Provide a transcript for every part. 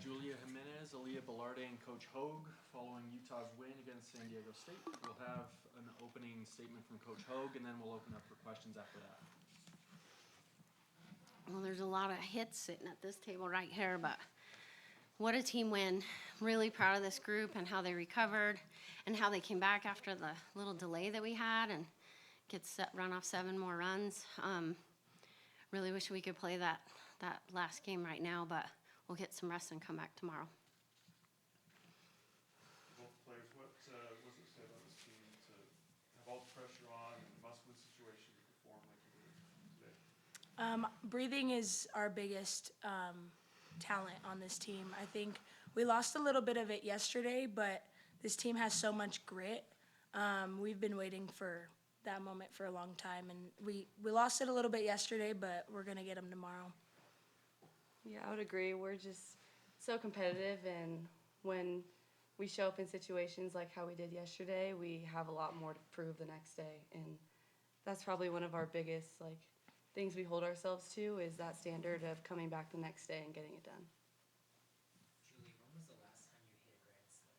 Julia Jimenez, Aaliyah Velarde, and Coach Hogue following Utah's win against San Diego State. We'll have an opening statement from Coach Hogue, and then we'll open up for questions after that. Well, there's a lot of hits sitting at this table right here, but what a team win. Really proud of this group and how they recovered and how they came back after the little delay that we had and run off 7 more runs. Really wish we could play that last game right now, but we'll get some rest and come back tomorrow. Both players, what was it said about this team to have all the pressure on and must-win situation to perform like you did today? Breathing is our biggest talent on this team. I think we lost a little bit of it yesterday, but this team has so much grit. We've been waiting for that moment for a long time, and we lost it a little bit yesterday, but we're going to get them tomorrow. Yeah, I would agree. We're just so competitive, and when we show up in situations like how we did yesterday, we have a lot more to prove the next day, and that's probably one of our biggest things we hold ourselves to is that standard of coming back the next day and getting it done. Julie, when was the last time you hit a grand slam?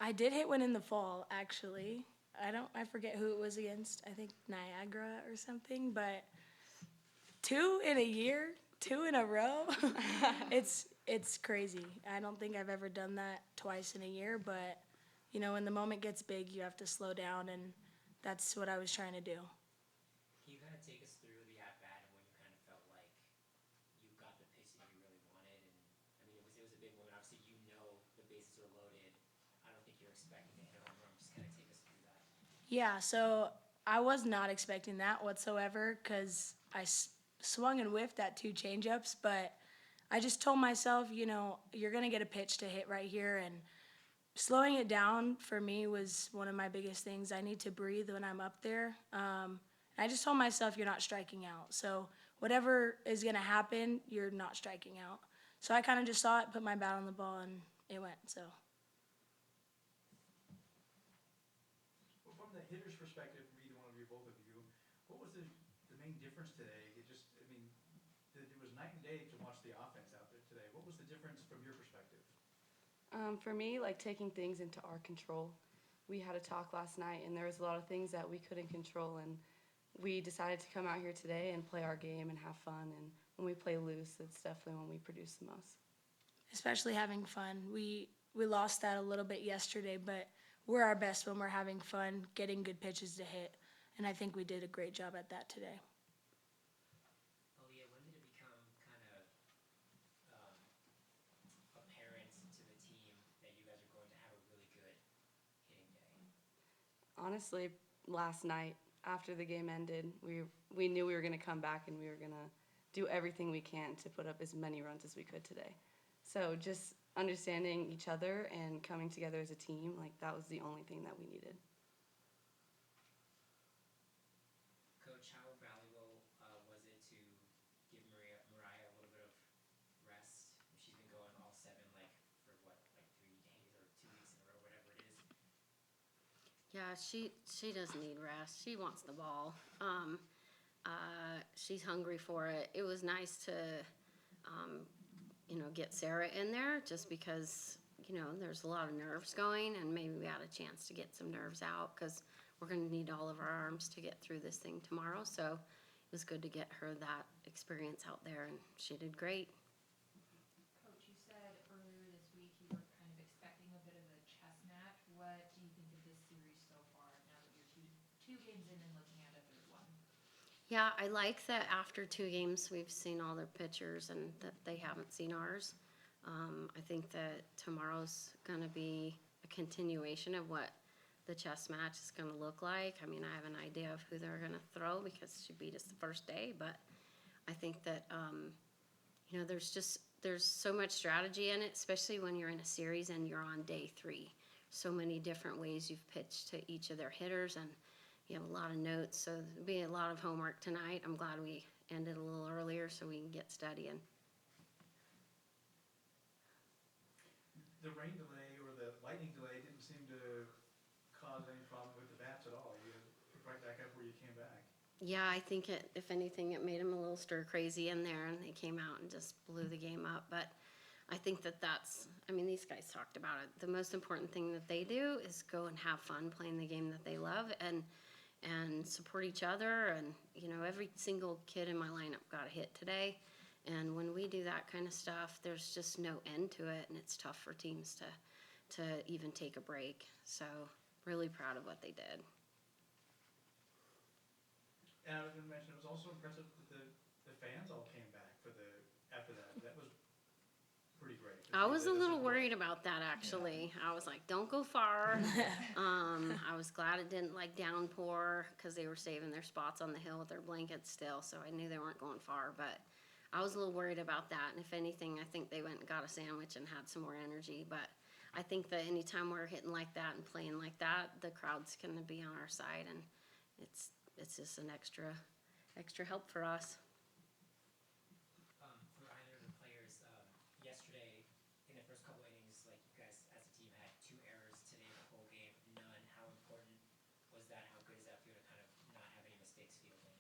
I did hit one in the fall, actually. I forget who it was against. I think Niagara or something, but 2 in a year, 2 in a row. It's crazy. I don't think I've ever done that twice in a year, but when the moment gets big, you have to slow down, and that's what I was trying to do. Can you kind of take us through the at-bat and when you kind of felt like you got the pitch that you really wanted? And I mean, it was a big moment. Obviously, the bases are loaded. I don't think you're expecting to hit a home run. Just kind of take us through that. Yeah, so I was not expecting that whatsoever because I swung and whiffed at 2 changeups, but I just told myself, you're going to get a pitch to hit right here, and slowing it down for me was one of my biggest things. I need to breathe when I'm up there. I just told myself you're not striking out. So whatever is going to happen, you're not striking out. So I kind of just saw it, put my bat on the ball, and it went. So. Well, from the hitter's perspective, from either one of you, both of you, what was the main difference today? It was night and day to watch the offense out there today. What was the difference from your perspective? For me, taking things into our control. We had a talk last night, and there was a lot of things that we couldn't control, and we decided to come out here today and play our game and have fun. And when we play loose, it's definitely when we produce the most. Especially having fun. We lost that a little bit yesterday, but we're our best when we're having fun, getting good pitches to hit, and I think we did a great job at that today. Aaliyah, when did it become kind of apparent to the team that you guys are going to have a really good hitting day? Honestly, last night after the game ended, we knew we were going to come back and we were going to do everything we can to put up as many runs as we could today. So just understanding each other and coming together as a team, that was the only thing that we needed. Coach, how valuable was it to give Mariah a little bit of rest? She's been going all 7 for 3 days or 2 weeks in a row, whatever it is. Yeah, she doesn't need rest. She wants the ball. She's hungry for it. It was nice to, get Sarah in there just because, there's a lot of nerves going, and maybe we had a chance to get some nerves out because we're going to need all of our arms to get through this thing tomorrow. So it was good to get her that experience out there, and she did great. Coach, you said earlier this week you were kind of expecting a bit of a chess match. What do you think of this series so far now that you're two games in and looking at a third one? Yeah, I like that after 2 games we've seen all their pitchers and that they haven't seen ours. I think that tomorrow's going to be a continuation of what the chess match is going to look like. I mean, I have an idea of who they're going to throw because she beat us the first day, but I think that, there's so much strategy in it, especially when you're in a series and you're on day 3. So many different ways you've pitched to each of their hitters, and you have a lot of notes, so there'll be a lot of homework tonight. I'm glad we ended a little earlier so we can get studying. The rain delay or the lightning delay didn't seem to cause any problem with the bats at all. You picked right back up where you came back. Yeah, I think if anything, it made them a little stir crazy in there, and they came out and just blew the game up. But I think I mean, these guys talked about it. The most important thing that they do is go and have fun playing the game that they love and support each other. And, you know, every single kid in my lineup got a hit today. And when we do that kind of stuff, there's just no end to it. And it's tough for teams to even take a break. So really proud of what they did. And I was gonna mention, it was also impressive that the fans all came back after that. That was pretty great. I was a The little support. worried about that, actually. I was like, don't go far. I was glad it didn't like downpour because they were saving their spots on the hill with their blankets still, so I knew they weren't going far, but I was a little worried about that. And if anything, I think they went and got a sandwich and had some more energy. But I think that anytime we're hitting like that and playing like that, the crowd's going to be on our side, and it's just an extra help for us. For either of the players, yesterday in the first couple innings, like you guys as a team had 2 errors, today the whole game none. How important was that? How good does that feel to kind of not have any mistakes fielding?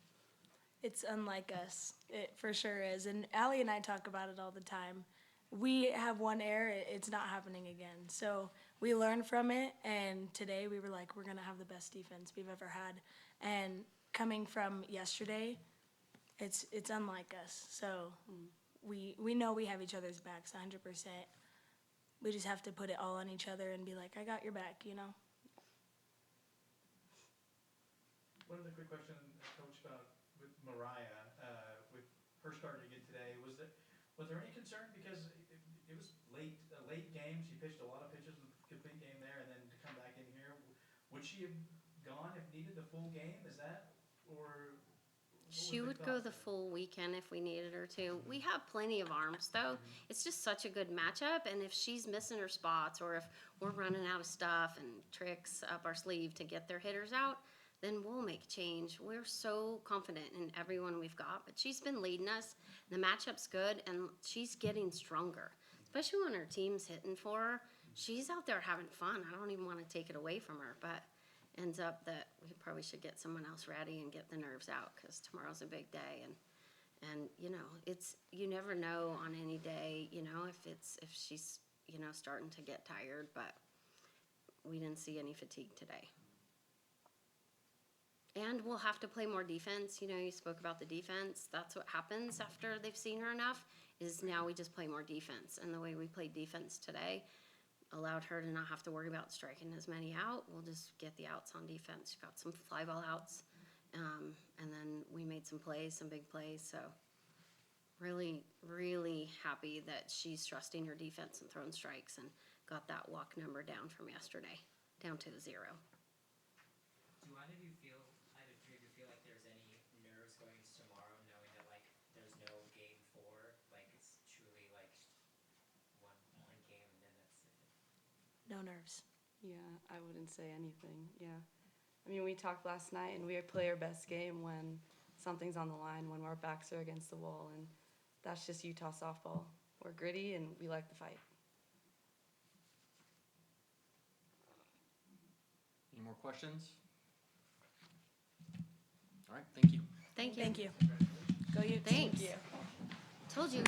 It's unlike us. It for sure is. And Allie and I talk about it all the time. We have one error, it's not happening again. So we learn from it, and today we were like, we're going to have the best defense we've ever had. And coming from yesterday, it's unlike us. So we know we have each other's backs 100%. We just have to put it all on each other and be like, I got your back, you know? One other quick question, Coach, about with Mariah, with her starting again today, was there any concern because it was a late game? She pitched a lot of pitches in the complete game there, and then to come back in here, would she have gone if needed the full game? Is that or? She would go the full weekend if we needed her to. We have plenty of arms, though. It's just such a good matchup, and if she's missing her spots or if we're running out of stuff and tricks up our sleeve to get their hitters out, then we'll make a change. We're so confident in everyone we've got, but she's been leading us. The matchup's good, and she's getting stronger, especially when her team's hitting for her. She's out there having fun. I don't even want to take it away from her, but ends up that we probably should get someone else ready and get the nerves out because tomorrow's a big day. And you know, you never know on any day, you know, if she's, you know, starting to get tired, but we didn't see any fatigue today. And we'll have to play more defense. You know, you spoke about the defense. That's what happens after they've seen her enough, is now we just play more defense. And the way we played defense today allowed her to not have to worry about striking as many out. We'll just get the outs on defense. She got some fly ball outs. And then we made some plays, some big plays. So really, really happy that she's trusting her defense and throwing strikes and got that walk number down from yesterday, down to 0. Do either of you feel like there's any nerves going into tomorrow, knowing that like there's no game 4, like it's truly like one game and then that's it? No nerves. Yeah, I wouldn't say anything. Yeah. I mean, we talked last night, and we play our best game when something's on the line, when our backs are against the wall, and that's just Utah softball. We're gritty, and we like to fight. Any more questions? All right, thank you. Thank you. Thank you. Go Utes. Thanks. Told you.